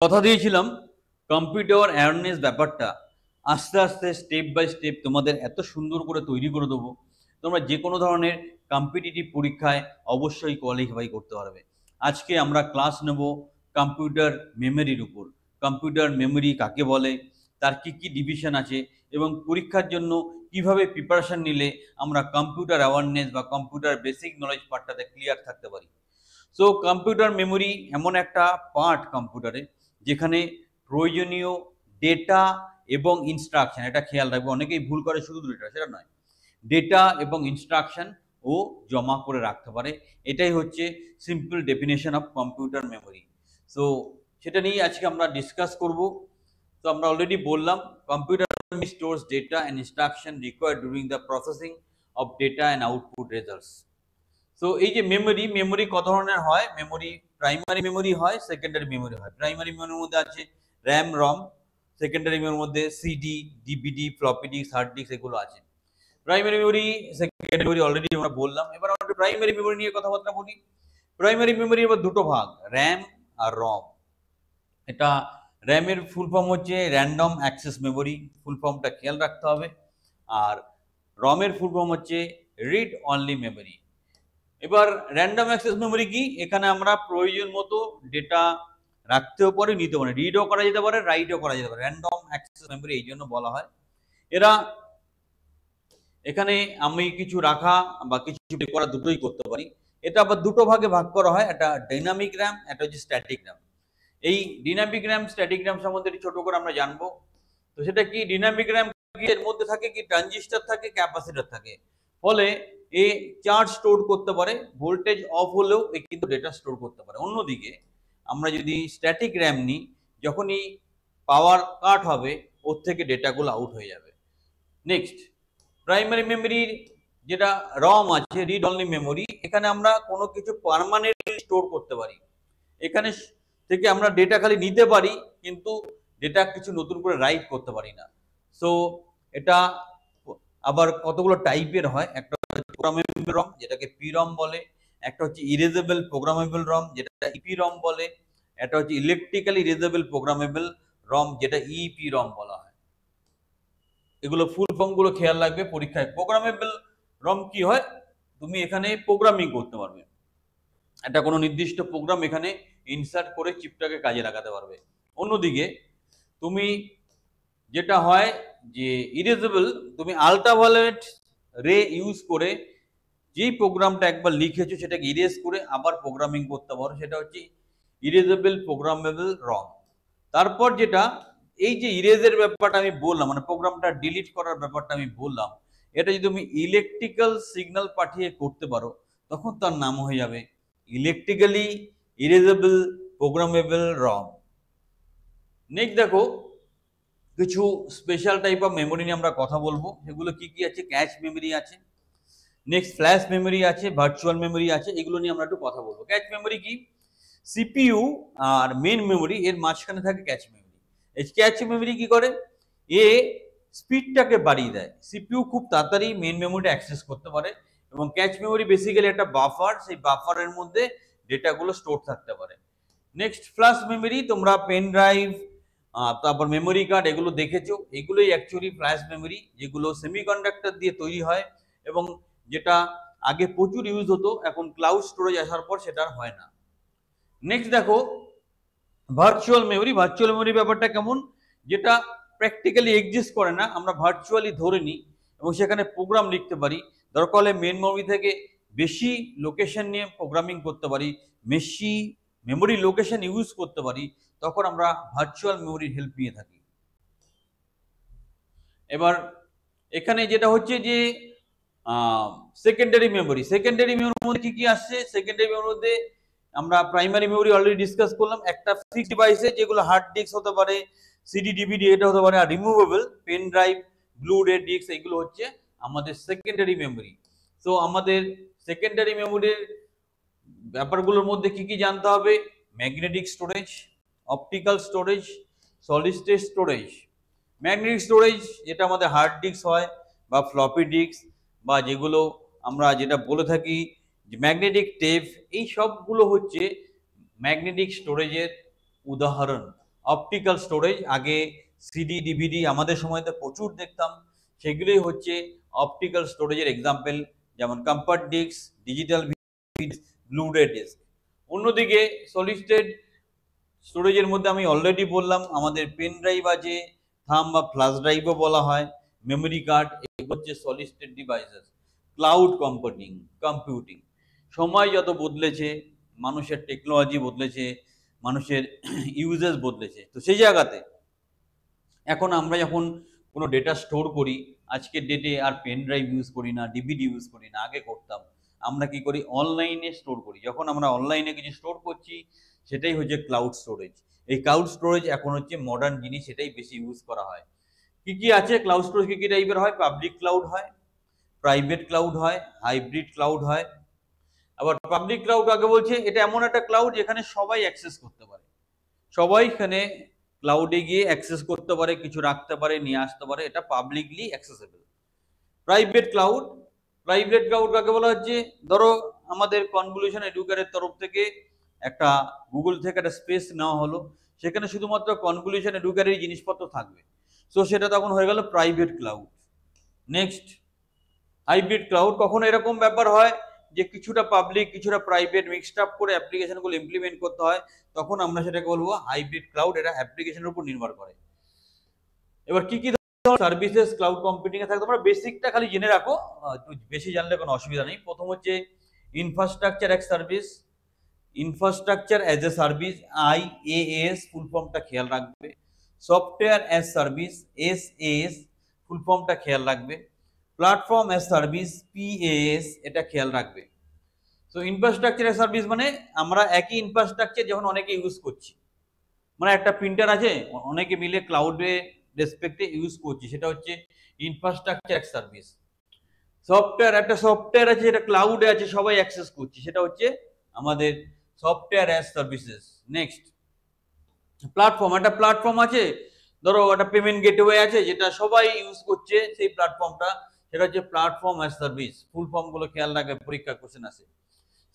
কথা দিয়েছিলাম computer awareness ব্যাপারটা আস্তে আস্তে স্টেপ বাই স্টেপ তোমাদের এত সুন্দর করে তৈরি করে দেবো, তোমরা যে কোনো ধরনের কম্পিটিটিভ পরীক্ষায় অবশ্যই কোয়ালিফাই করতে পারবে। আজকে আমরা ক্লাস নেব কম্পিউটার মেমোরির উপর। কম্পিউটার মেমোরি কাকে বলে, তার কি কি ডিভিশন আছে এবং পরীক্ষার জন্য কিভাবে প্রিপারেশন নিলে আমরা কম্পিউটার অ্যাওয়ারনেস বা কম্পিউটার বেসিক নলেজ পার্টটাতে ক্লিয়ার থাকতে পারি। সো কম্পিউটার মেমোরি এমন একটা পার্ট কম্পিউটারে যেখানে প্রয়োজনীয় ডেটা এবং ইনস্ট্রাকশন, এটা খেয়াল রাখবে, অনেকেই ভুল করে শুধু ডেটা, সেটা নয়, ডেটা এবং ইনস্ট্রাকশন ও জমা করে রাখতে পারে। এটাই হচ্ছে simple definition of computer memory. So সেটা নিয়ে আজকে আমরা ডিসকাস করব। তো আমরা অলরেডি বললাম computer stores data and instruction required during the processing of data and output results. So এই যে মেমোরি কত ধরনের হয়, মেমোরি প্রাইমারি মেমোরি হয়, সেকেন্ডারি মেমোরি হয়। প্রাইমারি মেমোরির মধ্যে আছে র্যাম, রম। সেকেন্ডারি মেমোরির মধ্যে CD, DVD, floppy disk, hard disk এগুলো আছে। Primary memory, secondary memory already আমরা বললাম। এবার আমরা প্রাইমারি মেমোরি নিয়ে কথাবার্তা বলি। প্রাইমারি মেমোরি এবার দুটো ভাগ, র্যাম আর রম। এটা র্যামের ফুল ফর্ম হচ্ছে র্যান্ডম অ্যাক্সেস মেমোরি, ফুল ফর্মটা খেয়াল রাখতে হবে। আর রমের ফুল ফর্ম হচ্ছে রিড অনলি মেমোরি। এবার র্যান্ডম অ্যাক্সেস মেমোরি কি, এখানে আমরা প্রয়োজন মতো ডেটা রাখতেও পারি, নিতে পারি, রিডও করা যেতে পারে, রাইটও করা যেতে পারে। র্যান্ডম অ্যাক্সেস মেমোরি এই জন্য বলা হয়। এরা এখানে আমি কিছু রাখা বা কিছু করা দুটোই করতে পারি। এটা আবার দুটো ভাগে ভাগ করা হয়, একটা ডাইনামিক র্যাম, একটা হচ্ছে স্ট্যাটিক র্যাম। এই ডিনামিক র্যাম, স্ট্যাটিক র্যাম সম্বন্ধে ছোট করে আমরা জানবো। তো সেটা কি, ডিনামিক র্যাম এর মধ্যে থাকে কি ট্রানজিস্টর থাকে, ক্যাপাসিটর থাকে, ফলে এ চার্জ স্টোর করতে পারে, ভোল্টেজ অফ হলেও এ কিন্তু ডেটা স্টোর করতে পারে। অন্যদিকে আমরা যদি স্ট্যাটিক র্যাম নিই, যখনই পাওয়ার কাট হবে ওর থেকে ডেটাগুলো আউট হয়ে যাবে। নেক্সট, প্রাইমারি মেমোরির যেটা রম আছে, রিড অনলি মেমোরি, এখানে আমরা কোনো কিছু পার্মানেন্টলি স্টোর করতে পারি। এখানে থেকে আমরা ডেটা খালি নিতে পারি, কিন্তু ডেটা কিছু নতুন করে রাইট করতে পারি না। সো এটা আবার কতগুলো টাইপের হয়, একটা প্রোগ্রামেবল রম যেটাকে পি রম বলে, একটা হচ্ছে ইরেজেবল প্রোগ্রামেবল রম যেটা ইপি রম বলে, একটা হচ্ছে ইলেকট্রিক্যালি ইরেজেবল প্রোগ্রামেবল রম যেটা ইপি রম বলা হয়। এগুলো ফুল ফর্ম গুলো খেয়াল রাখবে পরীক্ষায়। প্রোগ্রামেবল রম কি হয়, তুমি এখানে প্রোগ্রামিং করতে পারবে, একটা কোনো নির্দিষ্ট প্রোগ্রাম এখানে ইনসার্ট করে চিপটাকে কাজে লাগাতে পারবে। অন্যদিকে তুমি যেটা হয় যে ইরেজেবল, তুমি আল্ট্রাভায়োলেট রে ইউজ করে যেই প্রোগ্রামটা একবার লিখেছো সেটাকে ইরেজ করে আবার প্রোগ্রামিং করতে পারো, সেটা হচ্ছে ইরেজেবল প্রোগ্রামেবল রম। তারপর যেটা, এই যে ইরেজের ব্যাপারটা আমি বললাম, মানে প্রোগ্রামটা ডিলিট করার ব্যাপারটা আমি বললাম, এটা যদি তুমি ইলেকট্রিক্যাল সিগন্যাল পাঠিয়ে করতে পারো তখন তার নাম হয়ে যাবে ইলেকট্রিক্যালি ইরেজেবল প্রোগ্রামেবল রম। নেক্সট দেখো, কিছু স্পেশাল টাইপ অফ মেমোরি নিয়ে আমরা কথা বলবো। সেগুলো কি কি আছে, ক্যাচ মেমোরি আছে, নেক্সট ফ্ল্যাশ মেমোরি আছে, ভার্চুয়াল মেমোরি আছে, এগুলো নিয়ে আমরা একটু কথা বলবো। ক্যাচ মেমোরি কি, সিপিইউ আর মেন মেমোরি এর মাঝখানে থাকে ক্যাচ মেমোরি। এই ক্যাচ মেমোরি কি করে, এ স্পিডটাকে বাড়িয়ে দেয়, সিপিইউ খুব তাড়াতাড়ি মেন মেমোরিটা অ্যাক্সেস করতে পারে, এবং ক্যাচ মেমোরি বেসিক্যালি একটা বাফার, সেই বাফারের মধ্যে ডেটাগুলো স্টোর থাকতে পারে। নেক্সট ফ্ল্যাশ মেমোরি, তোমরা পেন ড্রাইভ, তারপর মেমোরি কার্ড এগুলো দেখেছো, এগুলোই অ্যাকচুয়ালি ফ্ল্যাশ মেমোরি, যেগুলো সেমিকন্ডাক্টর দিয়ে তৈরি হয় এবং যেটা আগে প্রচুর ইউজ হতো, এখন ক্লাউড স্টোরেজ আসার পর সেটা হয় না। নেক্সট দেখো ভার্চুয়াল মেমোরি। ভার্চুয়াল মেমোরি ব্যাপারটা কেমন, যেটা প্র্যাকটিক্যালি এক্সিস্ট করে না, আমরা ভার্চুয়ালি ধরে নিই এবং সেখানে প্রোগ্রাম লিখতে পারি। দরকার হলে মেন মেমোরি থেকে বেশি লোকেশন নিয়ে প্রোগ্রামিং করতে পারি, বেশি মেমোরি লোকেশন ইউজ করতে পারি, তখন আমরা ভার্চুয়াল মেমোরির হেল্প নিয়ে থাকি। এবার এখানে যেটা হচ্ছে যে সেকেন্ডারি মেমোরি, সেকেন্ডারি মেমোরির মধ্যে কি কি আসছে, সেকেন্ডারি মেমোরির মধ্যে আমরা প্রাইমারি মেমোরি অলরেডি ডিসকাস করলাম, একটা ফিক্সড ডিভাইসে যেগুলো হার্ড ডিস্ক হতে পারে, সিডি ডিভিডি এটা হতে পারে, আর রিমুভেবল পেন ড্রাইভ, ব্লু রে ডিস্ক, এগুলো হচ্ছে আমাদের সেকেন্ডারি মেমোরি। তো আমাদের সেকেন্ডারি মেমোরির ব্যাপারগুলোর মধ্যে কি কি জানতে হবে, magnetic storage, optical storage, solid state storage. Magnetic storage যেটা আমাদের হার্ড ডিস্ক হয় বা ফ্লপি ডিস্ক, বা যেগুলো আমরা যেটা বলে থাকি যে ম্যাগনেটিক টেপ, এই সবগুলো হচ্ছে ম্যাগনেটিক স্টোরেজের উদাহরণ। অপটিক্যাল স্টোরেজ, আগে সিডি ডিভিডি আমাদের সময়তে প্রচুর দেখতাম, সেগুলোই হচ্ছে অপটিক্যাল স্টোরেজের এক্সাম্পল, যেমন কম্প্যাক্ট ডিস্ক, ডিজিটাল ব্লুরে ডিস্ক। অন্যদিকে সলিড স্টেট স্টোরেজের মধ্যে আমি অলরেডি বললাম, আমাদের পেন ড্রাইভ আছে, থাম বা ফ্ল্যাশ ড্রাইভও বলা হয়, মেমোরি কার্ড, এগুলো হচ্ছে solid state devices. Cloud computing, সময় যত বদলেছে, মানুষের টেকনোলজি বদলেছে, মানুষের ইউজেস বদলেছে, তো সেই জায়গাতে এখন আমরা যখন কোনো ডেটা স্টোর করি, আজকের ডেটে আর পেন ড্রাইভ ইউজ করি না, ডিভিডি ইউজ করি না, আগে করতাম। আমরা কি করি, অনলাইনে স্টোর করি। যখন আমরা অনলাইনে কিছু স্টোর করছি, সেটাই হচ্ছে ক্লাউড স্টোরেজ। এই ক্লাউড স্টোরেজ এখন হচ্ছে মডার্ন জিনিস, সেটাই বেশি ইউজ করা হয়। কি কি আছে ক্লাউড স্টোরেজ, কি কি টাইপের হয়? পাবলিক ক্লাউড হয়, প্রাইভেট ক্লাউড হয়, হাইব্রিড ক্লাউড হয়। আবার পাবলিক ক্লাউড আগে বলছে, এটা এমন একটা ক্লাউড যেখানে সবাই অ্যাক্সেস করতে পারে, সবাই এখানে ক্লাউডে গিয়ে অ্যাক্সেস করতে পারে, কিছু রাখতে পারে, নিয়ে আসতে পারে, এটা পাবলিকলি অ্যাক্সেসেবল। প্রাইভেট ক্লাউড কাকে বলা হচ্ছে? ধরো আমাদের কনভলিউশন এডুকেটের তরফ থেকে একটা গুগল থেকে একটা স্পেস নেওয়া হলো, সেখানে শুধুমাত্র কনভলিউশন এডুকেটের জিনিসপত্র থাকবে, সো সেটা তখন হয়ে গেল private cloud. Next, hybrid cloud. কখনো এরকম ব্যাপার হয় যে কিছুটা পাবলিক কিছুটা প্রাইভেট মিক্সড আপ করে অ্যাপ্লিকেশনগুলো ইমপ্লিমেন্ট করতে হয়, তখন আমরা সেটাকে বলবো হাইব্রিড ক্লাউড। এটা অ্যাপ্লিকেশনের উপর নির্ভর করে। এবার কি কি সার্ভিসেস ক্লাউড কম্পিউটিং এ থাকে, তোমরা বেসিকটা খালি জেনে রাখো, একটু বেশি জানলে কোনো অসুবিধা নেই। প্রথম হচ্ছে infrastructure as service, infrastructure as a service, IaaS full ফর্মটা খেয়াল রাখবে। Software as service, SaaS full ফর্মটা খেয়াল রাখবে। প্ল্যাটফর্ম অ্যাজ সার্ভিস, PaaS এটা খেয়াল রাখবে। সো ইনফ্রাস্ট্রাকচার অ্যাজ সার্ভিস মানে আমরা একই ইনফ্রাস্ট্রাকচার যখন অনেকে ইউজ করছি, মানে একটা প্রিন্টার আছে, অনেকে মিলে ক্লাউডে রেসপেক্টে ইউজ করছি, সেটা হচ্ছে ইনফ্রাস্ট্রাকচার অ্যাজ সার্ভিস। সফটওয়্যার, একটা সফটওয়্যার আছে যেটা ক্লাউডে আছে, সবাই অ্যাক্সেস করছি, সেটা হচ্ছে আমাদের software as services. Next, platform, একটা প্ল্যাটফর্ম আছে, ধরো একটা পেমেন্ট গেটওয়ে আছে যেটা সবাই ইউজ করছে, সেই প্ল্যাটফর্মটা, সেটা হচ্ছে platform as service. Full form গুলো খেয়াল রাখবে, পরীক্ষা কোশ্চেন আসে।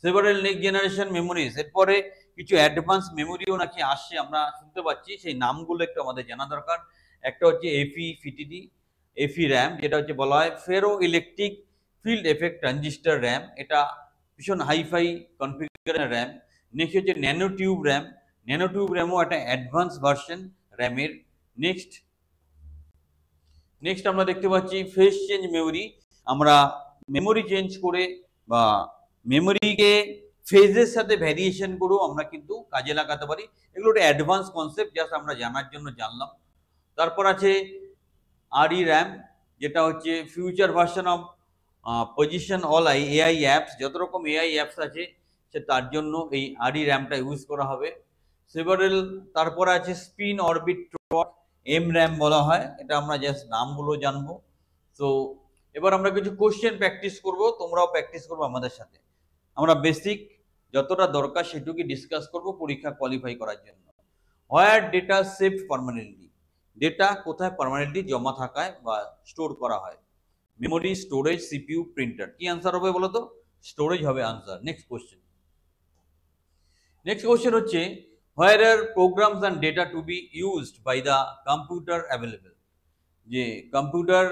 সেভারেল নেক্সট জেনারেশন মেমোরিজ, এরপরে কিছু অ্যাডভান্স মেমোরিও নাকি আসছে, আমরা শুনতে পাচ্ছি, সেই নামগুলো একটু আমাদের জানা দরকার। একটা হচ্ছে FE-FTD, FE র্যাম, যেটা হচ্ছে বলা হয় ferro electric field effect transistor RAM, এটা ভীষণ হাইফাই কনফিগারেশন র্যাম। নেক্সট হচ্ছে nano tube RAM, nano tube র্যামও একটা অ্যাডভান্স ভার্সন র্যামের। নেক্সট আমরা দেখতে পাচ্ছি ফেস চেঞ্জ মেমোরি, আমরা মেমোরি চেঞ্জ করে বা মেমোরিকে ফেজের সাথে ভ্যারিয়েশন করেও আমরা কিন্তু কাজে লাগাতে পারি। এগুলো একটা অ্যাডভান্স কনসেপ্ট, জাস্ট আমরা জানার জন্য জানলাম। তারপর আছে RE র্যাম, যেটা হচ্ছে future version of position all AI apps, যত রকম AI অ্যাপস আছে সে তার জন্য এই RE র্যামটা ইউজ করা হবে। সেভারেল, তারপর আছে স্পিন অরবিট ট্রট, MRAM বলা হয়, এটা আমরা জাস্ট নামগুলো জানবো। তো এবার আমরা কিছু কোশ্চেন প্র্যাকটিস করব, তোমরাও প্র্যাকটিস করবো আমাদের সাথে। আমরা বেসিক যতটা দরকার সেটুকু ডিসকাস করব পরীক্ষা কোয়ালিফাই করার জন্য। Where data saved permanently, data কোথায় পার্মানেন্টলি জমা থাকায় বা স্টোর করা হয়? Memory, storage, CPU, printer. কি আনসার হবে বলো তো? স্টোরেজ হবে আনসার। নেক্সট কোশ্চেন হচ্ছে where are programs and data to be used by the computer available, যে কম্পিউটার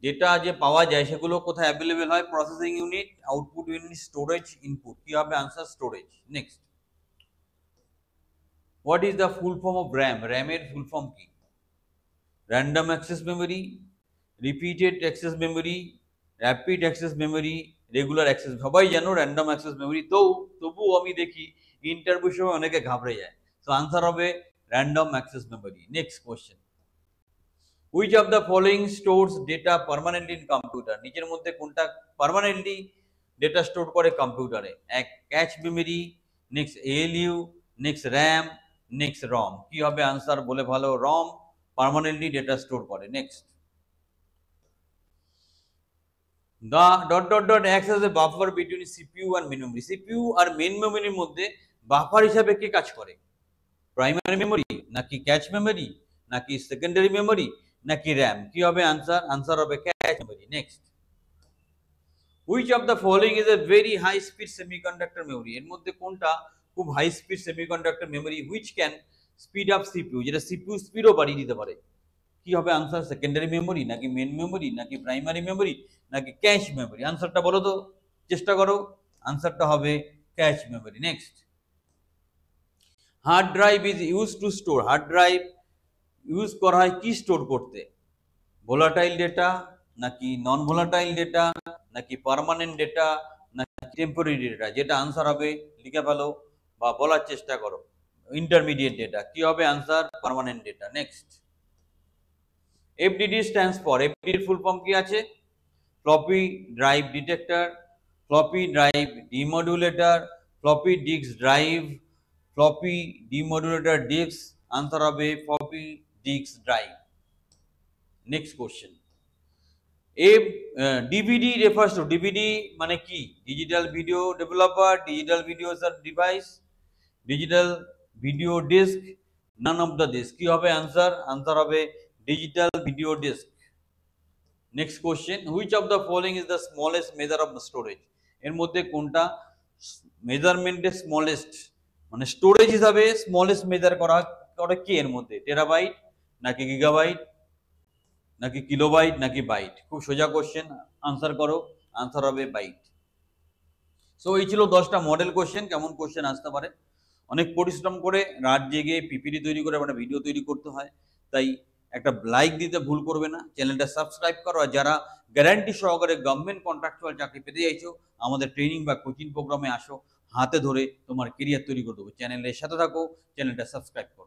ডেটা যে পাওয়া যায় সেগুলো কোথায় অ্যাভেলেবেল হয়? Processing unit, output unit, storage, input. কি হবে answer? Storage. Next, what is the full form of RAM? র্যামের ফুল ফর্ম কি? Random access memory, repeated access memory, rapid access memory, regular access. সবাই জানো র্যান্ডম অ্যাক্সেস মেমোরি, তবুও আমি দেখি interview সময় অনেকে ঘাবড়ে যায়। তো আনসার হবে random access memory. Next question, which of the following stores data permanently in computer? নিচের মধ্যে কোনটা পার্মানেন্টলি ডেটা স্টোর করে কম্পিউটারে? এক cache memory, next ALU, next RAM, next ROM. কি হবে আনসার? বলে ভালো, রম পার্মানেন্টলি ডেটা স্টোর করে। Next, the acts as a buffer between CPU and main memory. CPU আর মেন মেমোরির মধ্যে বাফার হিসাবে কে কাজ করে? প্রাইমারি মেমোরি নাকি ক্যাচ মেমোরি নাকি সেকেন্ডারি মেমোরি নাকি র্যাম? কি হবে আনসার? আনসার হবে cache memory. Next, which of the following is a very high speed semiconductor memory? এর মধ্যে কোনটা খুব high speed semiconductor memory? which can speed up CPU, যেটা সিপিইউ স্পিডও বাড়িয়ে দিতে পারে। কি হবে আনসার? সেকেন্ডারি মেমোরি নাকি মেন মেমোরি নাকি প্রাইমারি মেমোরি নাকি ক্যাশ মেমোরি? আনসারটা বলো তো, চেষ্টা করো। আনসারটা হবে cache memory. Next, hard drive is use to store. Hard drive use করা হয় কি স্টোর করতে? ভোলাটাইল ডেটা নাকি নন ভোলাটাইল ডেটা নাকি পার্মানেন্ট ডেটা নাকি টেম্পোরারি ডেটা? যেটা আনসার হবে লিখে ফেলো বা বলার চেষ্টা করো। Intermediate data. কি হবে answer? Permanent data. Next, FDD stands for, এফডিডির ফুল ফর্ম কি আছে? Floppy drive detector, floppy drive demodulator, floppy disk drive, floppy demodulator disk. Answer হবে floppy disk drive. Next question, DVD refers to, DVD মানে কি? Digital video developer, digital video device, digital video disc, none of the this. কি হবে answer? Answer হবে digital video disk. Next question, which of the following is the smallest measure of storage? এর মধ্যে কোনটা মেজারমেন্টের smallest, মানে storage হিসাবে smallest measure করা করে কি এর মধ্যে? টেরাবাইট নাকি গিগাবাইট নাকি কিলোবাইট নাকি বাইট? খুব সোজা কোশ্চেন, আনসার করো। আনসার হবে বাইট। সো এই ছিল 10টা মডেল কোশ্চেন। কেমন কোশ্চেন আসতে পারে? অনেক পরিশ্রম করে রাত জেগে পিপিটি তৈরি করে মানে ভিডিও তৈরি করতে হয়, তাই একটা লাইক দিতে ভুল করবে না, চ্যানেলটা সাবস্ক্রাইব করো। আর যারা গ্যারান্টি সহকারে গভর্নমেন্ট কন্ট্রাকচুয়াল চাকরি পেতে চাইছো, আমাদের ট্রেনিং বা কোচিং প্রোগ্রামে আসো, হাতে ধরে তোমার কেরিয়ার তৈরি করে দেবো। চ্যানেলের সাথে থাকো, চ্যানেলটা সাবস্ক্রাইব করো।